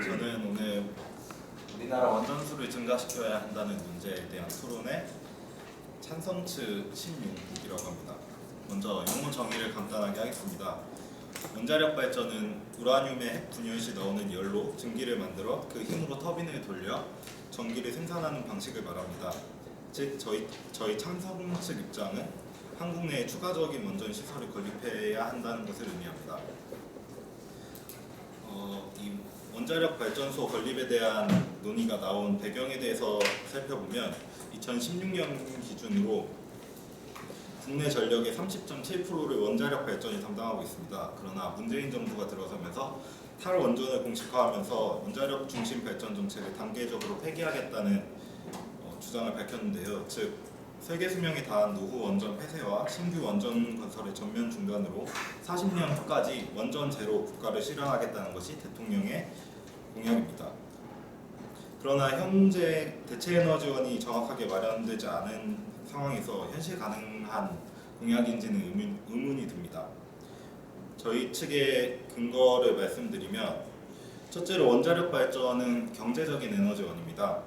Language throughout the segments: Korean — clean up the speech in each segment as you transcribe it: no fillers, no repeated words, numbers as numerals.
저는 오늘 우리나라 원전수를 증가시켜야 한다는 문제에 대한 토론의 찬성 측 신용국이라고 합니다. 먼저 용어 정의를 간단하게 하겠습니다. 원자력 발전은 우라늄의 핵 분열 시 나오는 열로 증기를 만들어 그 힘으로 터빈을 돌려 전기를 생산하는 방식을 말합니다. 즉 저희 찬성 측 입장은 한국 내에 추가적인 원전 시설을 건립해야 한다는 것을 의미합니다. 이 원자력 발전소 건립에 대한 논의가 나온 배경에 대해서 살펴보면 2016년 기준으로 국내 전력의 30.7%를 원자력 발전이 담당하고 있습니다. 그러나 문재인 정부가 들어서면서 탈원전을 공식화하면서 원자력 중심 발전 정책을 단계적으로 폐기하겠다는 주장을 밝혔는데요. 즉 세계 수명이 다한 노후 원전 폐쇄와 신규 원전 건설의 전면 중단으로 40년 후까지 원전 제로 국가를 실현하겠다는 것이 대통령의 공약입니다. 그러나 현재 대체 에너지원이 정확하게 마련되지 않은 상황에서 현실 가능한 공약인지는 의문이 듭니다. 저희 측의 근거를 말씀드리면, 첫째로 원자력 발전은 경제적인 에너지원입니다.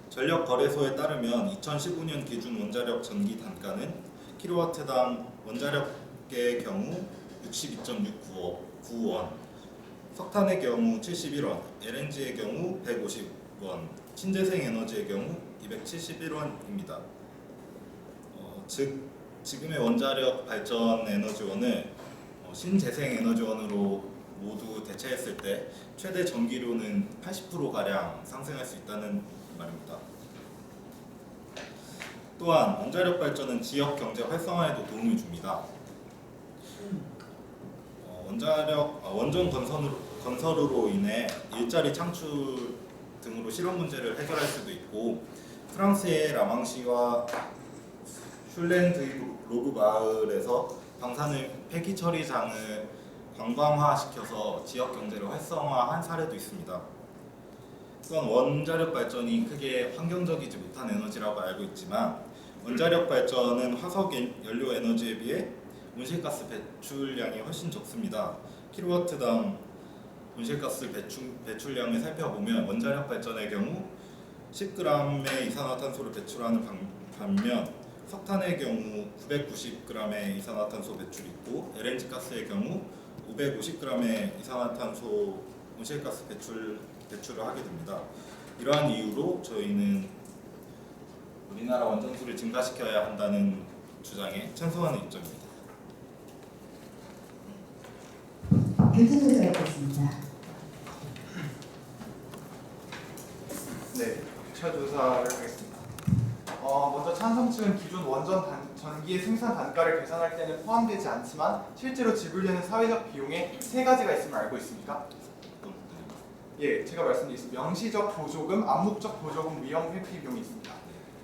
전력거래소에 따르면 2015년 기준 원자력 전기 단가는 킬로와트당 원자력의 경우 62.69원, 석탄의 경우 71원, LNG의 경우 150원, 신재생 에너지의 경우 271원입니다. 즉 지금의 원자력 발전 에너지원을 신재생 에너지원으로 모두 대체했을 때 최대 전기료는 80%가량 상승할 수 있다는 말입니다. 또한 원자력 발전은 지역 경제 활성화에도 도움을 줍니다. 원전 건설으로 인해 일자리 창출 등으로 실업 문제를 해결할 수도 있고, 프랑스의 라망시와 슐렌드로브 마을에서 방사능 폐기 처리장을 관광화시켜서 지역 경제를 활성화한 사례도 있습니다. 또한 원자력 발전이 크게 환경적이지 못한 에너지라고 알고 있지만, 원자력 발전은 화석 연료 에너지에 비해 온실가스 배출량이 훨씬 적습니다. 킬로와트당 온실가스 배출량을 살펴보면 원자력 발전의 경우 10g의 이산화탄소를 배출하는 반면 석탄의 경우 990g의 이산화탄소 배출이 있고, LNG 가스의 경우 550g의 이산화탄소 온실가스 배출을 하게 됩니다. 이러한 이유로 저희는 우리나라 원전수를 증가시켜야 한다는 주장에 찬성하는 입장입니다. 교수님께서 있겠습니다. 네, 차 조사를 하겠습니다. 먼저 찬성 측은 기존 원전 전기의 생산 단가를 계산할 때는 포함되지 않지만 실제로 지불되는 사회적 비용에 세 가지가 있음을 알고 있습니까? 예, 제가 말씀드리겠습니다. 명시적 보조금, 암묵적 보조금, 위험 회피 비용이 있습니다.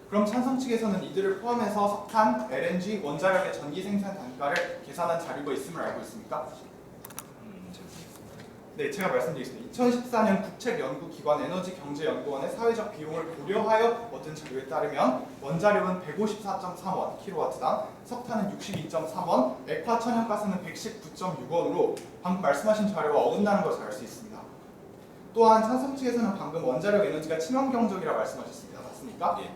그럼 찬성 측에서는 이들을 포함해서 석탄, LNG, 원자력의 전기 생산 단가를 계산한 자료가 있음을 알고 있습니까? 네, 제가 말씀드리겠습니다. 2014년 국책연구기관 에너지경제연구원의 사회적 비용을 고려하여 얻은 자료에 따르면 원자력은 154.3원 킬로와트당, 석탄은 62.3원, 액화 천연가스는 119.6원으로 방금 말씀하신 자료와 어긋나는 것을 알 수 있습니다. 또한 찬성 측에서는 방금 원자력 에너지가 친환경적이라고 말씀하셨습니다. 맞습니까? 예.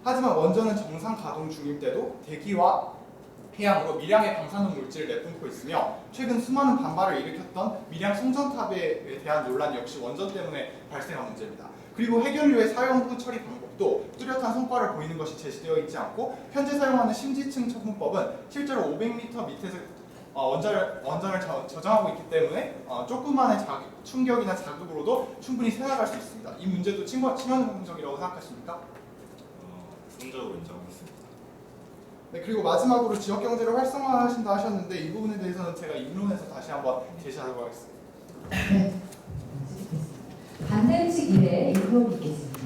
하지만 원전은 정상 가동 중일 때도 대기와 해양으로 미량의 방사능 물질을 내뿜고 있으며, 최근 수많은 반발을 일으켰던 밀양 송전탑에 대한 논란 역시 원전 때문에 발생한 문제입니다. 그리고 핵연료의 사용 후 처리 방법도 뚜렷한 성과를 보이는 것이 제시되어 있지 않고, 현재 사용하는 심지층 처분법은 실제로 500m 밑에서 원전을 저장하고 있기 때문에 조그만의 충격이나 자극으로도 충분히 새나갈 수 있습니다. 이 문제도 친환경적이라고 생각하십니까? 부정적으로 인정하고 있습니다. 네, 그리고 마지막으로 지역 경제를 활성화하신다 하셨는데, 이 부분에 대해서는 제가 입론에서 다시 한번 제시하도록 하겠습니다. 네. 반대 측 일에 일본 있겠습니다.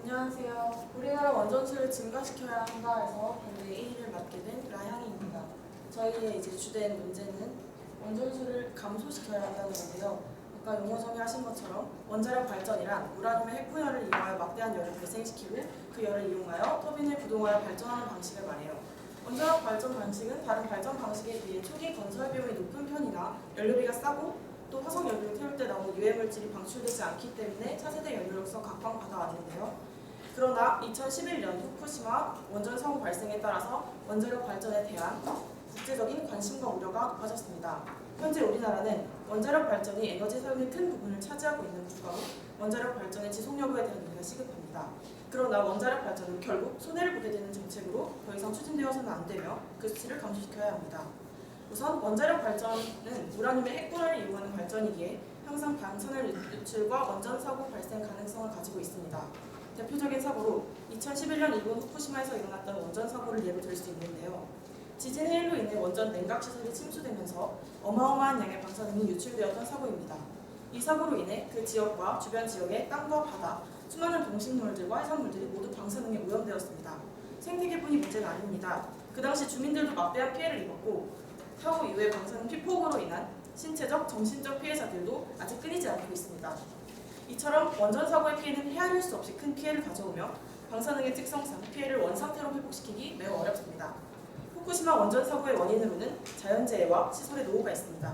안녕하세요. 우리나라 원전수를 증가시켜야 한다 해서 반대 1위를 맡게 된 라향입니다. 저희의 이제 주된 문제는 원전수를 감소시켜야 한다는 건데요. 아까 용어 정의하신 것처럼 원자력 발전이란 우라늄의 핵분열을 이용하여 막대한 열을 발생시키고 그 열을 이용하여 터빈을 구동하여 발전하는 방식을 말해요. 원자력 발전 방식은 다른 발전 방식에 비해 초기 건설 비용이 높은 편이나 연료비가 싸고 또 화석 연료를 태울 때 나오는 유해 물질이 방출되지 않기 때문에 차세대 연료로서 각광받아왔는데요. 그러나 2011년 후쿠시마 원전 사고 발생에 따라서 원자력 발전에 대한 국제적인 관심과 우려가 높아졌습니다. 현재 우리나라는 원자력 발전이 에너지 사용의 큰 부분을 차지하고 있는 국가로 원자력 발전의 지속 여부에 대한 논의가 시급합니다. 그러나 원자력 발전은 결국 손해를 보게 되는 정책으로 더 이상 추진되어서는 안 되며 그 수치를 감소시켜야 합니다. 우선 원자력 발전은 우라늄의 핵분열을 이용하는 발전이기에 항상 방사능 유출과 원전 사고 발생 가능성을 가지고 있습니다. 대표적인 사고로 2011년 일본 후쿠시마에서 일어났던 원전 사고를 예로 들 수 있는데요. 지진 해일로 인해 원전 냉각 시설이 침수되면서 어마어마한 양의 방사능이 유출되었던 사고입니다. 이 사고로 인해 그 지역과 주변 지역의 땅과 바다, 수많은 동식물들과 해산물들이 모두 방사능에 오염되었습니다. 생태계뿐이 문제는 아닙니다. 그 당시 주민들도 막대한 피해를 입었고 사고 이후에 방사능 피폭으로 인한 신체적, 정신적 피해자들도 아직 끊이지 않고 있습니다. 이처럼 원전 사고의 피해는 헤아릴 수 없이 큰 피해를 가져오며 방사능의 특성상 피해를 원상태로 회복시키기 매우 어렵습니다. 후쿠시마 원전 사고의 원인으로는 자연재해와 시설의 노후가 있습니다.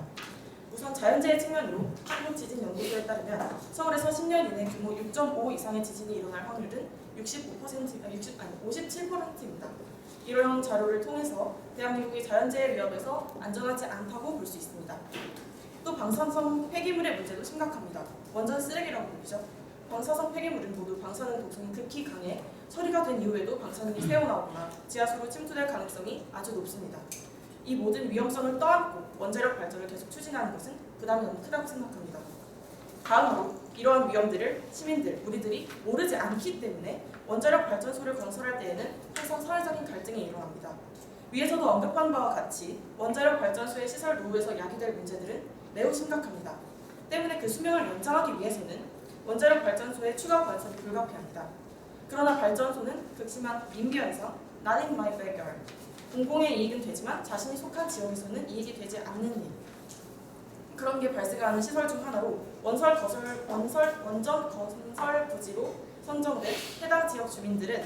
우선 자연재해 측면으로 한국지진연구소에 따르면 서울에서 10년 이내 규모 6.5 이상의 지진이 일어날 확률은 57%입니다. 이러한 자료를 통해서 대한민국이 자연재해 위협에서 안전하지 않다고 볼 수 있습니다. 또 방사성 폐기물의 문제도 심각합니다. 원전 쓰레기라고 부르죠. 방사성 폐기물은 모두 방사능 독성이 극히 강해 처리가 된 이후에도 방사능이 새어나오거나 지하수로 침투될 가능성이 아주 높습니다. 이 모든 위험성을 떠안고 원자력 발전을 계속 추진하는 것은 부담이 너무 크다고 생각합니다. 다음으로 이러한 위험들을 시민들, 우리들이 모르지 않기 때문에 원자력 발전소를 건설할 때에는 항상 사회적인 갈등이 일어납니다. 위에서도 언급한 바와 같이 원자력 발전소의 시설 노후에서 야기될 문제들은 매우 심각합니다. 때문에 그 수명을 연장하기 위해서는 원자력 발전소의 추가 건설이 불가피합니다. 그러나 발전소는 극심한 민비현상, not in my backyard, 공공의 이익은 되지만 자신이 속한 지역에서는 이익이 되지 않는 일, 그런 게 발생하는 시설 중 하나로 원전 건설 부지로 선정된 해당 지역 주민들은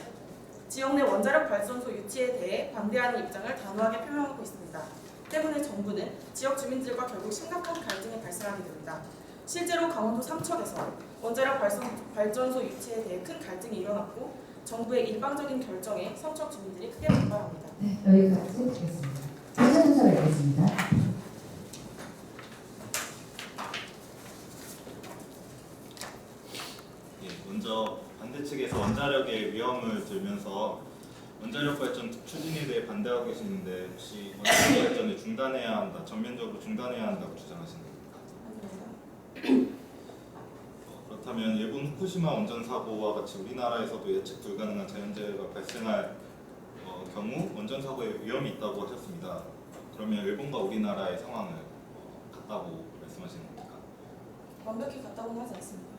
지역 내 원자력 발전소 유치에 대해 반대하는 입장을 단호하게 표명하고 있습니다. 때문에 정부는 지역 주민들과 결국 심각한 갈등이 발생하게 됩니다. 실제로 강원도 삼척에서 원자력 발전소 유치에 대해 큰 갈등이 일어났고 정부의 일방적인 결정에 삼척 주민들이 크게 반발합니다. 네, 여기까지 듣겠습니다. 사전 조사를 하겠습니다. 먼저 반대 측에서 원자력의 위험을 들면서 원자력 발전 추진에 대해 반대하고 계시는데 혹시 원자력 발전을 중단해야 한다, 전면적으로 중단해야 한다고 주장하시는 겁니까? 그렇다면 일본 후쿠시마 원전 사고와 같이 우리나라에서도 예측 불가능한 자연재해가 발생할 경우 원전 사고에 위험이 있다고 하셨습니다. 그러면 일본과 우리나라의 상황을 같다고 말씀하시는 겁니까? 완벽히 같다고는 하지 않습니다.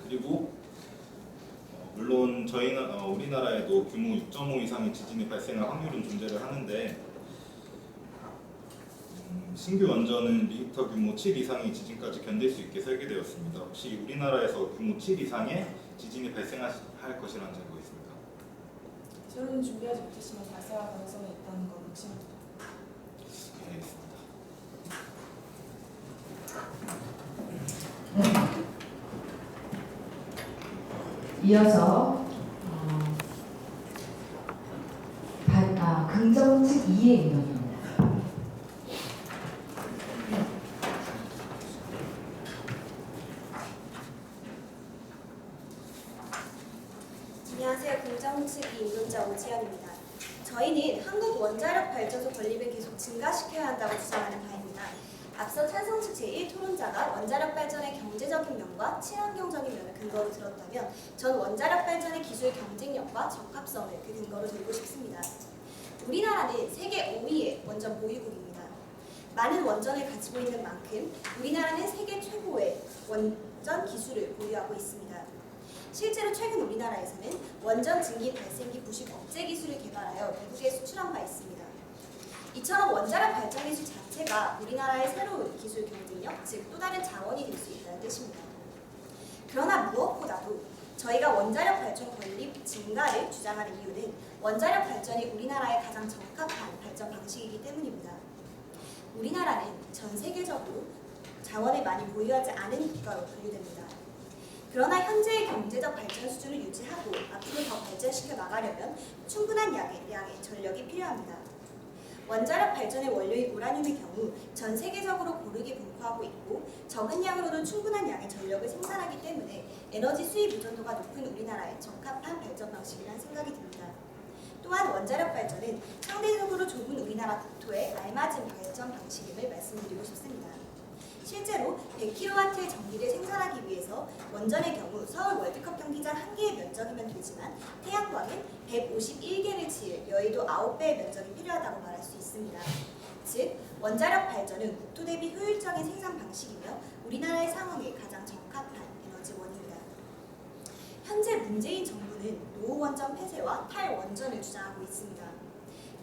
그리고 물론 저희는 우리나라에도 규모 6.5 이상의 지진이 발생할 확률은 존재를 하는데 신규 원전은 리히터 규모 7 이상의 지진까지 견딜 수 있게 설계되었습니다. 혹시 우리나라에서 규모 7 이상의 지진이 발생할 것이라는 정보 있습니까? 저는 준비하지 못했지만 발생할 가능성이 있다는 건 확신합니다. 네, 알겠습니다. 이어서 긍정 측 2의 의견입니다. 안녕하세요. 긍정측 이문자 오지연입니다. 저희는 한국 원자력 발전소 건립을 계속 증가시켜야 한다고 주장하는 바입니다. 앞서 찬성 측 제1 토론자가 원자력 발전의 경제적인 면과 친환경적인 면을 근거로 들었다면 전 원자력 발전의 기술 경쟁력과 적합성을 그 근거로 들고 싶습니다. 우리나라는 세계 5위의 원전 보유국입니다. 많은 원전을 가지고 있는 만큼 우리나라는 세계 최고의 원전 기술을 보유하고 있습니다. 실제로 최근 우리나라에서는 원전 증기 발생기 부식 억제 기술을 개발하여 미국에 수출한 바 있습니다. 이처럼 원자력 발전 기술 자체가 우리나라의 새로운 기술 경쟁력, 즉 또 다른 자원이 될 수 있다는 뜻입니다. 그러나 무엇보다도 저희가 원자력 발전 건립 증가를 주장하는 이유는 원자력 발전이 우리나라에 가장 적합한 발전 방식이기 때문입니다. 우리나라는 전 세계적으로 자원을 많이 보유하지 않은 국가로 분류됩니다. 그러나 현재의 경제적 발전 수준을 유지하고 앞으로 더 발전시켜 나가려면 충분한 양의 전력이 필요합니다. 원자력 발전의 원료인 우라늄의 경우 전 세계적으로 고르게 분포하고 있고 적은 양으로도 충분한 양의 전력을 생산하기 때문에 에너지 수입 의존도가 높은 우리나라에 적합한 발전 방식이라는 생각이 듭니다. 또한 원자력 발전은 상대적으로 좁은 우리나라 국토에 알맞은 발전 방식임을 말씀드리고 싶습니다. 실제로 100kW의 전기를 생산하기 위해서 원전의 경우 서울 월드컵 경기장 1개의 면적이면 되지만 태양광은 151개를 지을 여의도 9배의 면적이 필요하다고 말할 수 있습니다. 즉, 원자력 발전은 국토 대비 효율적인 생산 방식이며 우리나라의 상황에 가장 적합한 에너지원입니다. 현재 문재인 정부는 노후원전 폐쇄와 탈원전을 주장하고 있습니다.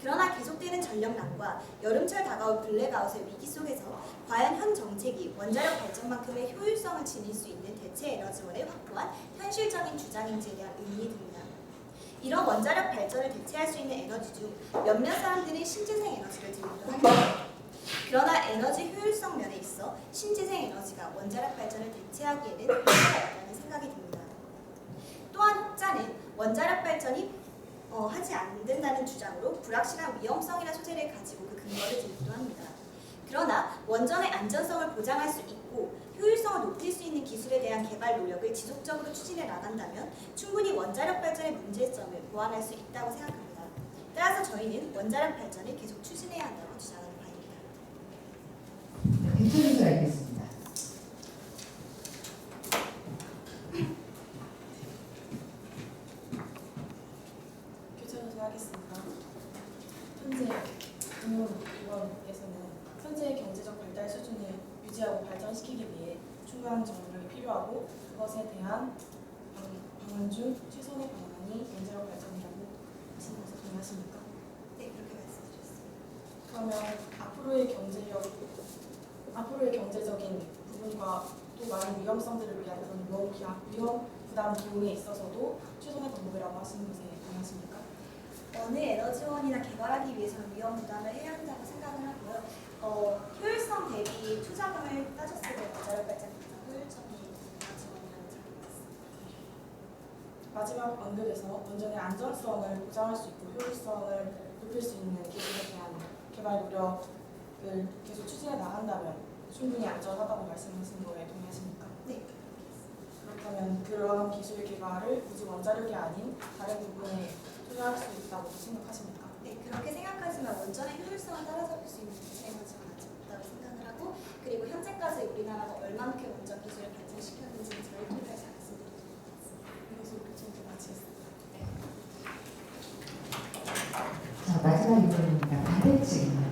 그러나 계속되는 전력난과 여름철 다가올 블랙아웃의 위기 속에서 과연 현 정책이 원자력 발전만큼의 효율성을 지닐 수 있는 대체 에너지원을 확보한 현실적인 주장인지에 대한 의문이 듭니다. 이런 원자력 발전을 대체할 수 있는 에너지 중 몇몇 사람들은 신재생 에너지를 들고도 합니다. 그러나 에너지 효율성 면에 있어 신재생 에너지가 원자력 발전을 대체하기에는 문제가 있다는 생각이 듭니다. 또한 혹자는 원자력 발전이 하지 않는다는 주장으로 불확실한 위험성이나 소재를 가지고 그 근거를 들기도 합니다. 그러나 원전의 안전성을 보장할 수 있고 효율성을 높일 수 있는 기술에 대한 개발 노력을 지속적으로 추진해 나간다면 충분히 원자력 발전의 문제점을 보완할 수 있다고 생각합니다. 따라서 저희는 원자력 발전을 계속 추진해야 한다고 주장하는 바입니다. 대표님들 알겠습니다. 하겠습니다. 현재 의원께서는 현재의 경제적 발달 수준을 유지하고 발전시키기 위해 충분한 전력이 필요하고 그것에 대한 방안 중 최선의 방안이 원자력 발전이라고 하시는 것에 동의하십니까? 네, 그렇게 말씀드렸습니다. 그러면 앞으로의 경제적인 부분과 또 많은 위험성들을 위한 그런 위험 부담 비용에 있어서도 최선의 방법이라고 하시는 것에 동의하십니까? 어느 에너지원이나 개발하기 위해서는 위험 부담을 해야 한다고 생각을 하고요. 효율성 대비 투자금을 따졌을 때 원자력 발전이 가장 효율적인 에너지원이라는 생각이 있습니다. 마지막 언급에서 원전의 안전성을 보장할 수 있고 효율성을 높일 수 있는 기술에 대한 개발 노력을 계속 추진해 나간다면 충분히 안전하다고 말씀하신 거에 동의하십니까? 네. 그렇다면 그러한 기술 개발을 굳이 원자력이 아닌 다른 부분에 투자할 수 있다고 생각하십니까? 네, 그렇게 생각하지만 원전의 효율성을 따라잡을 수 있는 대체 에너지가 아직 없다고 생각을 하고 그리고 현재까지 우리나라가 얼만큼 원전 기술을 발전시켰는지는 저희 통해서 말씀드리도록 하겠습니다. 이것으로 교체를 마치겠습니다. 자, 마지막 인물입니다. 반대측입니다.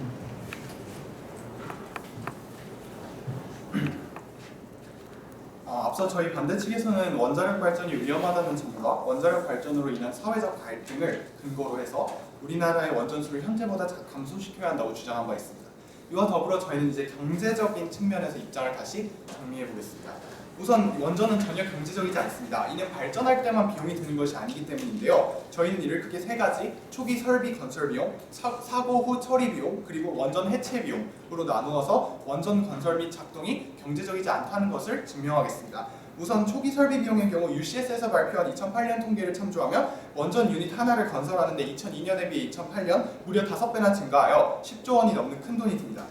앞서 저희 반대측에서는 원자력 발전이 위험하다는 점과 원자력 발전으로 인한 사회적 갈등을 근거로 해서 우리나라의 원전수를 현재보다 감소시켜야 한다고 주장한 바 있습니다. 이와 더불어 저희는 이제 경제적인 측면에서 입장을 다시 정리해 보겠습니다. 우선 원전은 전혀 경제적이지 않습니다. 이는 발전할 때만 비용이 드는 것이 아니기 때문인데요. 저희는 이를 크게 세 가지 초기 설비 건설 비용, 사고 후 처리 비용, 그리고 원전 해체 비용으로 나누어서 원전 건설 및 작동이 경제적이지 않다는 것을 증명하겠습니다. 우선 초기 설비 비용의 경우 UCS에서 발표한 2008년 통계를 참조하면 원전 유닛 하나를 건설하는데 2002년에 비해 2008년 무려 5배나 증가하여 10조 원이 넘는 큰 돈이 듭니다.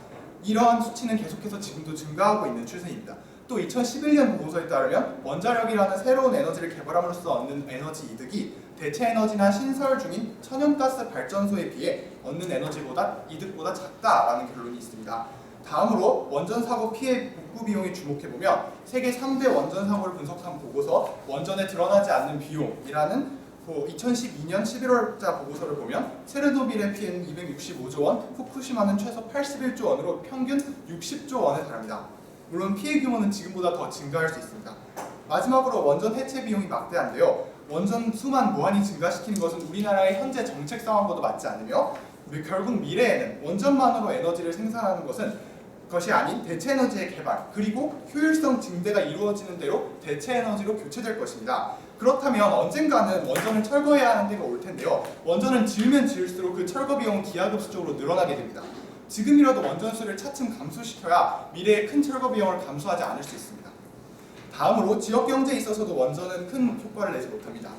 이러한 수치는 계속해서 지금도 증가하고 있는 추세입니다. 또 2011년 보고서에 따르면 원자력이라는 새로운 에너지를 개발함으로써 얻는 에너지 이득이 대체 에너지나 신설 중인 천연가스 발전소에 비해 얻는 에너지보다 이득보다 작다라는 결론이 있습니다. 다음으로 원전 사고 피해 복구 비용에 주목해보면 세계 3대 원전 사고를 분석한 보고서 원전에 드러나지 않는 비용이라는 2012년 11월자 보고서를 보면 체르노빌의 피해는 265조 원, 후쿠시마는 최소 81조 원으로 평균 60조 원에 달합니다. 물론 피해 규모는 지금보다 더 증가할 수 있습니다. 마지막으로 원전 해체 비용이 막대한데요. 원전 수만 무한히 증가시키는 것은 우리나라의 현재 정책 상황과도 맞지 않으며 결국 미래에는 원전만으로 에너지를 생산하는 것이 아닌 대체 에너지의 개발 그리고 효율성 증대가 이루어지는 대로 대체 에너지로 교체될 것입니다. 그렇다면 언젠가는 원전을 철거해야 하는 때가 올 텐데요. 원전은 지으면 지을수록 그 철거 비용은 기하급수적으로 늘어나게 됩니다. 지금이라도 원전수를 차츰 감소시켜야 미래의 큰 철거 비용을 감수하지 않을 수 있습니다. 다음으로 지역 경제에 있어서도 원전은 큰 효과를 내지 못합니다.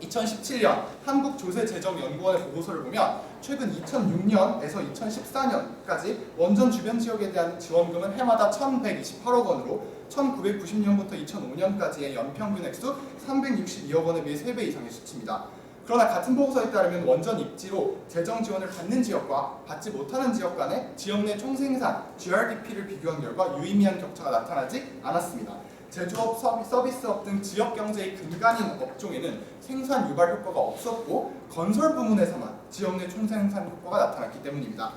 2017년 한국조세재정연구원의 보고서를 보면 최근 2006년에서 2014년까지 원전 주변 지역에 대한 지원금은 해마다 1,128억 원으로 1990년부터 2005년까지의 연평균 액수 362억 원에 비해 3배 이상의 수치입니다. 그러나 같은 보고서에 따르면 원전 입지로 재정 지원을 받는 지역과 받지 못하는 지역 간의 지역 내 총생산 GRDP를 비교한 결과 유의미한 격차가 나타나지 않았습니다. 제조업, 서비스업 등 지역 경제의 근간인 업종에는 생산 유발 효과가 없었고 건설 부문에서만 지역 내 총생산 효과가 나타났기 때문입니다.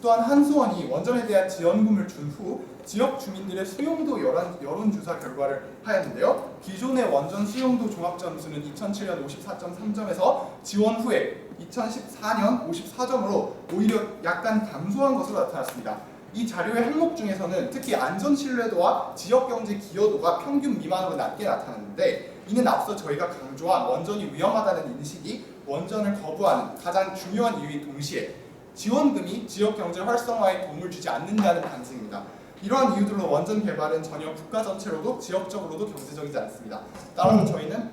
또한 한수원이 원전에 대한 지원금을 준 후 지역 주민들의 수용도 여론조사 결과를 하였는데요. 기존의 원전 수용도 종합점수는 2007년 54.3점에서 지원 후에 2014년 54점으로 오히려 약간 감소한 것으로 나타났습니다. 이 자료의 항목 중에서는 특히 안전 신뢰도와 지역 경제 기여도가 평균 미만으로 낮게 나타났는데 이는 앞서 저희가 강조한 원전이 위험하다는 인식이 원전을 거부하는 가장 중요한 이유인 동시에 지원금이 지역 경제 활성화에 도움을 주지 않는다는 반증입니다. 이러한 이유들로 원전 개발은 전혀 국가 전체로도 지역적으로도 경제적이지 않습니다. 따라서 저희는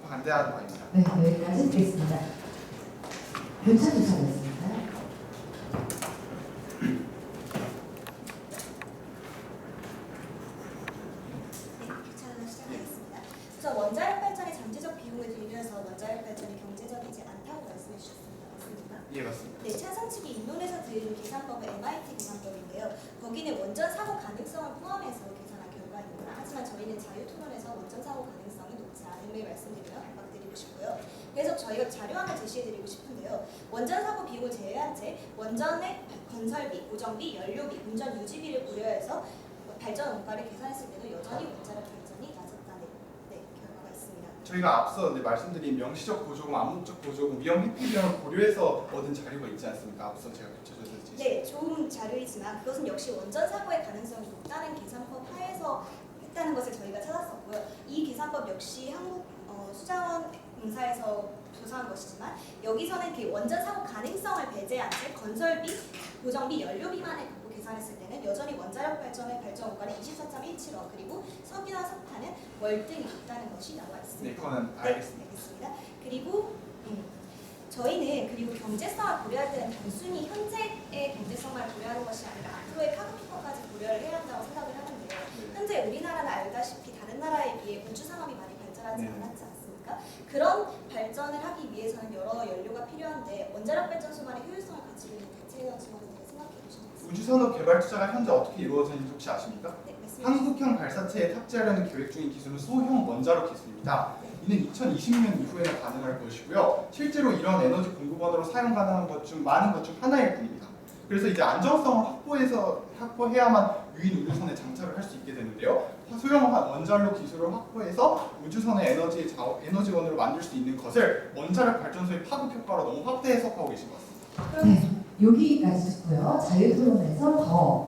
반대하는 바입니다. 네, 여기까지 듣겠습니다. 변찬 주사였습니다. 귀찮아서 시작하겠습니다. 우선 원자력 발전의 잠재적 비용을 들면서 원자력 발전이 경제적이지 않다고 말씀해 주셨습니다. 맞습니까? 예, 맞습니다. 네, 차상 측이 인론에서 들은 계산법은 MIT 계산법인데요. 거기는 원전 사고 가능성을 포함해서 계산한 결과입니다. 하지만 저희는 자유토론에서 원전 사고 가능성이 높지 않음을 말씀드리며 반박드리고 싶고요. 그래서 저희가 자료 하나 제시해드리고 싶은데요. 원전 사고 비용을 제외한 채 원전의 건설비, 고정비, 연료비, 운전 유지비를 고려해서 발전 원가를 계산했을 때도 여전히 원자력 발전이 낮았다는 결과가 있습니다. 저희가 앞서 말씀드린 명시적 보조금, 암묵적 보조금, 위험 회피 비용을 고려해서 얻은 자료가 있지 않습니까? 앞서 제가 제시했죠. 네, 좋은 자료이지만 그것은 역시 원전 사고의 가능성이 높다는 계산법 하에서 했다는 것을 저희가 찾았었고요. 이 계산법 역시 한국 수자원 공사에서 조사한 것이지만 여기서는 그 원전 사고 가능성을 배제한 채 건설비, 고정비, 연료비만을 갖고 계산했을 때는 여전히 원자력 발전의 발전 원가는 24.17원 그리고 석유와 석탄은 월등히 높다는 것이 나와 있습니다. 네, 그거는 알겠습니다. 네, 알겠습니다. 그리고 저희는 그리고 경제성을 고려할 때는 단순히 현재의 경제성만 고려하는 것이 아니라 앞으로의 카드 효과까지 고려를 해야 한다고 생각을 하는데요. 현재 우리나라는 알다시피 다른 나라에 비해 우주 산업이 많이 발전하지 네. 않았지 않습니까? 그런 발전을 하기 위해서는 여러 연료가 필요한데 원자력 발전소만의 효율성을 가지고 있는 대체 에너지원에 대해 생각해 보시겠습니까? 우주산업 개발 투자가 현재 어떻게 이루어지는지 혹시 아십니까? 네, 말씀해 주세요. 한국형 발사체에 탑재하려는 계획 중인 기술은 소형 원자력 기술입니다. 이는 2020년 이후에는 가능할 것이고요. 실제로 이런 에너지 공급원으로 사용 가능한 것 중 많은 것 중 하나일 뿐입니다. 그래서 이제 안정성을 확보해야만 유인 우주선에 장착을 할 수 있게 되는데요. 소형 원자력 기술을 확보해서 우주선의 에너지원으로 만들 수 있는 것을 원자력 발전소의 파급 효과로 너무 확대 해석하고 계신 것 같습니다. 네, 여기까지 듣고요. 자유토론에서 더